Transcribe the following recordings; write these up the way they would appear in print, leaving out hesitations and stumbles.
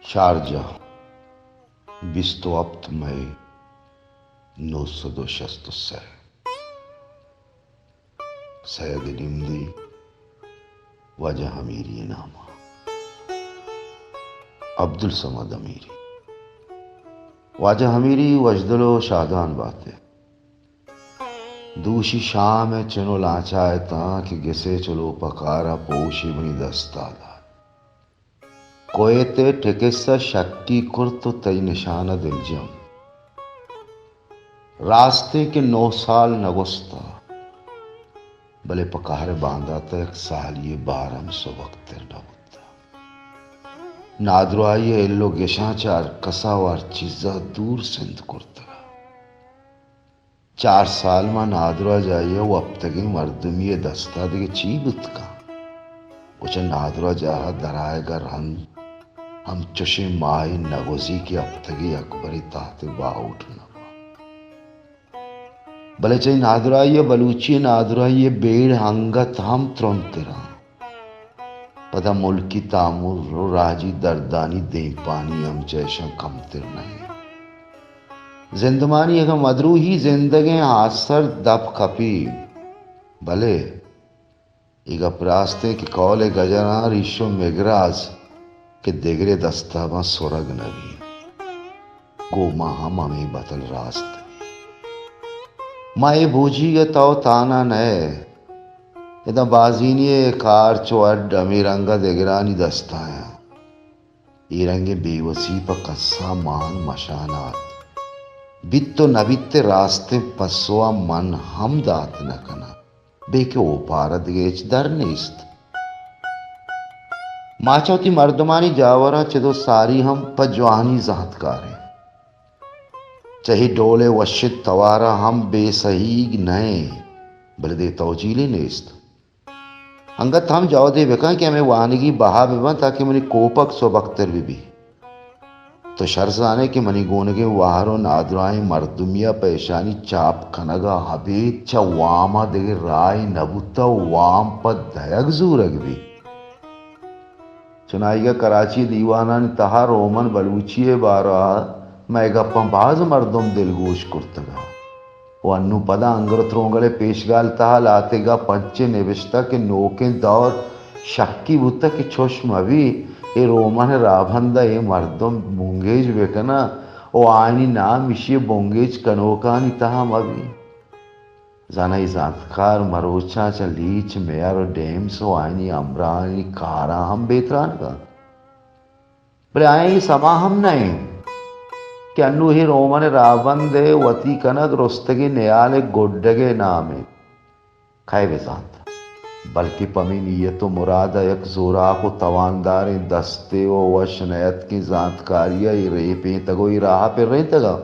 Sharjah 28 मई 1963 सैयद निमदी वजह अमीरी नामा अब्दुल समद अमीरी वाजह अमीरी वजदलो शादान बातें दूशी शाम चनो लाचाए ता कि गिसे चलो पकारा पोशी बनी दस्तादा कोयते ठेकेसा शक्की कुर तो तई निशाना दिलजम रास्ते के 9 साल नगुस्ता भले पकारे बांधा तक सालिए 1200 वक्त डबुता नादरुआई एल्लो गेशाचार कसावार चीजा दूर सिंध कुर्ता 4 साल में नादरा जाइए वो अब तक मर्दमी दस्ता दे चीबत का कुछ नादरा जाहा दराएगा रंग हम चुशे माई नगोजी की अब तक अकबरी ताहते बा उठना भले चाहे नादराइये बलूची नादराइये बेड़ हंगत हम त्रंतरा पता मुल्की तामुर रो राजी दर्दानी दे पानी हम जैसा कमतिर नहीं जिंदमानी एक मदरू ही जिंदगी हासर दब खपी भले एक अपरास्ते के कौले गजना रिशो मेगराज के देगरे दस्ताबा सुरग नबी गोमा हम हमें बतल रास्ते माए बूझी गे तो ताना नए इदा बाजीनी कार चौड अमीरंगा देगरानी दस्ताया ईरंगे बेवसी पर कस्सा मान मशानात बित्तो नबित्ते रास्ते पसवा मन हम दात न कना बेके ओ पारद गेच दर नेस्त माचौती मर्दमानी जावरा चदो सारी हम पजवानी जातकारे चाहे डोले वशित तवारा हम बेसही नए बलदे तौजीले नेस्त हंगत हम जाओ दे बेका कि हमें वानगी बहा बेबा ताकि मनी कोपक सोबख्तर भी तो शर्जाने के मनी गोनगे वाहरो नादराए मर्दुमिया पेशानी चाप खनगा हबीत चा वामा दे राय नबुता वाम पर दयग जूरग भी चुनाईगा कराची दीवाना ने तहा रोमन बलूचिए बारा मैं गप्पंबाज मर्दम दिलगोश कुर्तगा वो अन्नु पदा अंगर त्रोंगले पेशगाल तहा लातेगा पंचे निविष्टा के नोके दौर शक्की बुत्ता के छोश्म अभी ए रोमन राभंदा ए मर्दम बुंगेज बेकना ओ आनी नाम इशी बुंगेज कनोकानी तहा अभी जाना जातकार मरोचा चा लीच मेयर डेम्स ओ आनी अमरानी कारा हम बेतरान का बले आए समा हम नहीं कि अन्नु ही रोमन रावण दे वती कनक रोस्तगी न्याले गोड्डगे नामे खाए बेजांत बल्कि पमी नीयत मुराद एक जोरा को तवानदार दस्ते ओ वश नयत की जातकारिया रे पे तगो राह पे रहे तगा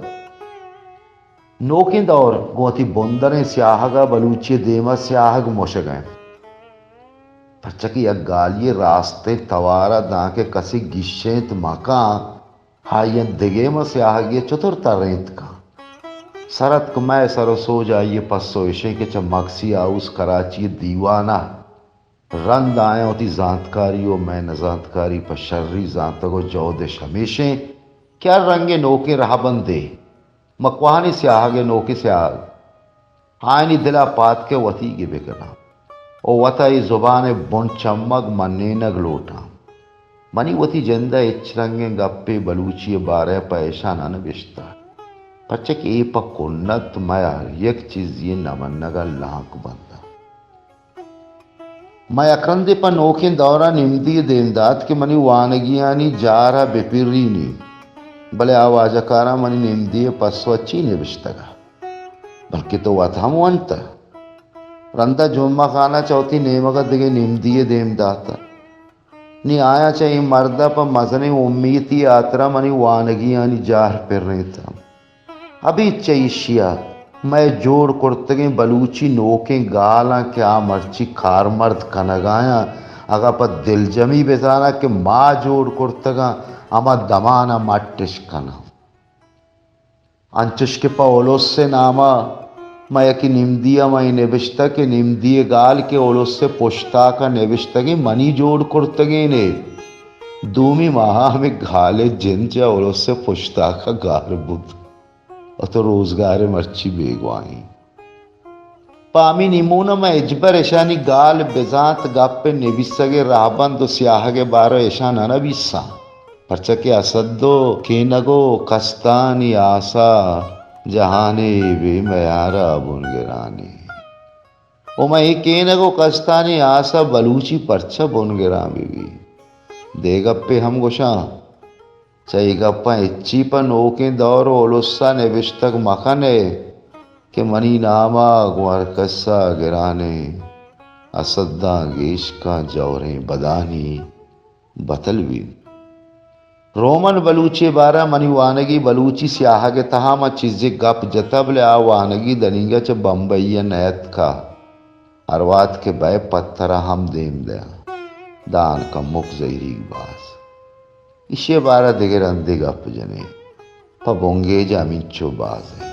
नोके दौर गोती बुंदर स्याहगा बलूची देमा स्याहग मोशगए पचकी एक गालिये रास्ते तवारा दाके कसी गिशेत मका हायन दिगे में स्याहगे चतुरता रेत का सरत कमाए सरो सो जाइए पसो इशे के चमकसी आउस कराची दीवाना रंद आए होती जातकारी ओ मैं नजातकारी पर शर्री जातगो जौदिश हमेशे क्या रंगे नोके रहा बंदे मकवानी स्याहगे नोके स्याग हायनी दिला पात के वती के बेकना ओ वताई जुबान बुन चमक मन्ने नग लोटा मनी वती जंदा इचरंगे गप्पे बलूची बारह पैसा न बिश्ता पचक ए पकुन्नत मया एक चीज ये नमन्नगा लाक बंदा मैं अकरंदे पर नोखे दौरा निमदी देमदात के मनी वानगियानी जारा बेपिरीनी भले आवाजकारा मनी निमदी पस्वच्ची ने बिश्तगा बल्कि तो वथम वंत रंदा जुम्मा खाना चौथी नेमगा दिगे निमदी देमदाता नी आया चाहिए मर्दा पर मजने उम्मीद यात्रा मनी वानगियानी जार पर रहे था अभी चाहिए मैं जोड़ कुर्तगे बलूची नोके गाला क्या मर्ची खार मर्द कनगाया अगर पर दिल जमी बेजाना के माँ जोड़ कुर्तगा अमा दमाना मट्टिश कना अंचुश के पौलोस से नामा मैं की निमदिया मैं निविष्टा के निमदिए गाल के ओलोस से पुश्ता का निविष्टा के मनी जोड़ कुर्तगे ने दूमी माह में घाले जिनचा और उससे पुश्ता का गार बुत और तो रोजगार मर्ची बेगवाई पामी निमूना में इजबर ऐशानी गाल बेजात गापे नेबिसगे राहबन तो स्याह के बारो ऐशान अनबिसा परचा के असद्दो के नगो कस्तानी आसा जहाने बे मयारा बुनगरानी ओ मैं के नगो कस्तानी आसा बलूची परचा बुनगरा बीवी देगप्पे हम गोशा चईगप्पा इच्ची पर ओके दौर ओलुस्सा नेबिस्तक मखने के मनी नामा गुआर कस्सा गिराने असद्दा गेश का जौरे बदानी बतलवी रोमन बलूचे बारा मनी वानगी बलूची स्याह के तहा म चिज्जे गप जतबले आ वानगी दनिंगा च बम्बई नयत का अरवात के बय पत्थरा हम देम दया दान का मुख जहरी बास इशे बारा दिगे रंदे गप जने पबोंगे जामिंचो बाज है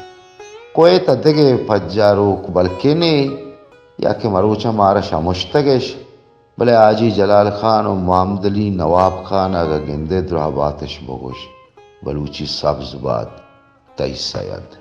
कोई तदगे फज्जारोक बल्कि ने या के मरोचा मारा शामुश्तगेश भले आजी जलाल खान और मामदली नवाब खान अगर गेंदे द्राबातश बगोश बलूची सब्ज बात तई सैद